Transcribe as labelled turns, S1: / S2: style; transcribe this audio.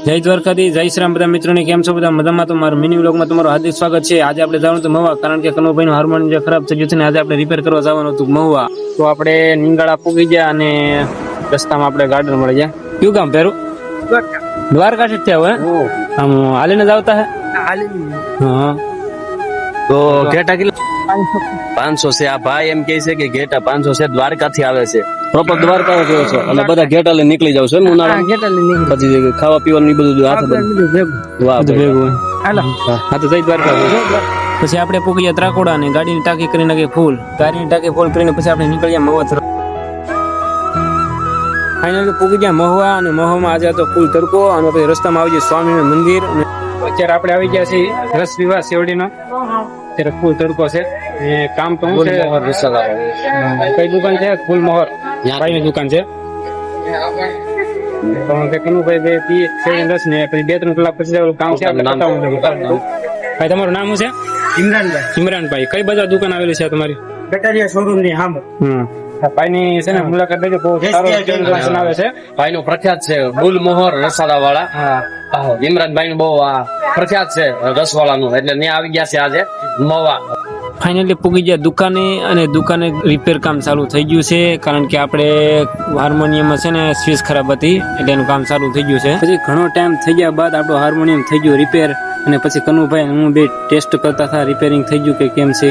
S1: જય દ્વારકાથી જય શ્રી રામ બધા મિત્રોને કેમ છો બધા મજામાં? તો મારા મિની વ્લોગમાં તમારું હાર્દિક સ્વાગત છે। આજે આપણે જવાનું હતું મહુવા, કારણ કે કનુભાઈનું હાર્મોનિયમ જે ખરાબ થઈ ગયું છે ને આજે આપણે રિપેર કરવા જવાનું હતું મહુવા। તો આપણે નીંગાળા પૂગી ગયા અને રસ્તામાં આપણે ગાર્ડન મળી ગયા। કયું ગામ પેરું? દ્વારકા से क्या हुआ हम हाली न जाता है हाँ
S2: તો ઘેટા કેટલા 500 છે। આ ભાઈ એમ કહે છે કે ઘેટા 500 છે, દ્વારકા થી આવે છે, પ્રોપર દ્વારકા ગયો છે અને બધા ઘેટા લઈને નીકળી જાવ છે ઉનાળામાં, પછી ખાવા પીવાનું બધું હાથ વાહ ભેગું હા તો જઈ દ્વારકા।
S1: પછી આપણે પૂગી ગયા ત્રાકોડા ને ગાડીની ટાંકી કરી નાખી ફૂલ, ગાડીની ટાંકી ફૂલ કરીને પછી આપણે નીકળી ગયા મહુવા તરફ। ફાઇનલી પૂગી ગયા મહુવા, અને મહુવામાં આજે તો ફૂલ તડકો, અને પછી રસ્તામાં આવી ગયા સ્વામીનું મંદિર। અને અત્યારે આપણે આવી ગયા છીએ રસ વિવાહ શેવડીનો, અત્યારે ફૂલ તડકો છે। કામ તો શું છે? કઈ દુકાન છે? ફૂલ મોહર ભાઈની દુકાન છે। કનુભાઈ બે પી શેવડી રસ ને પછી 2-3 કલાક પછી કામ છે। ભાઈ તમારું નામ શું છે? ઇમરાનભાઈ। કઈ બાજુ દુકાન આવેલી છે તમારી?
S3: બેટારિયા શોરૂમ ની સામે।
S1: ભાઈની છે ને મુલાકાત લેજો, બહુ સારો બનાવે છે।
S2: ભાઈ નું પ્રખ્યાત છે ગુલ મોહર રસાડા વાળા, ઇમરાનભાઈ નું બહુ પ્રખ્યાત છે રસવાળા નું, એટલે ત્યાં આવી ગયા છે આજે મહુવા।
S1: ફાઇનલી પૂગી ગયા દુકાને, અને દુકાને રિપેર કામ ચાલુ થઈ ગયું છે, કારણ કે આપણે હાર્મોનિયમમાં છે ને સ્વિચ ખરાબ હતી એટલે એનું કામ ચાલુ થઈ ગયું છે। પછી ઘણો ટાઈમ થઈ ગયા બાદ આપણું હાર્મોનિયમ થઈ ગયું રિપેર, અને પછી કનુભાઈ હું બે ટેસ્ટ કરતા હતા રિપેરિંગ થઈ ગયું કે કેમ છે।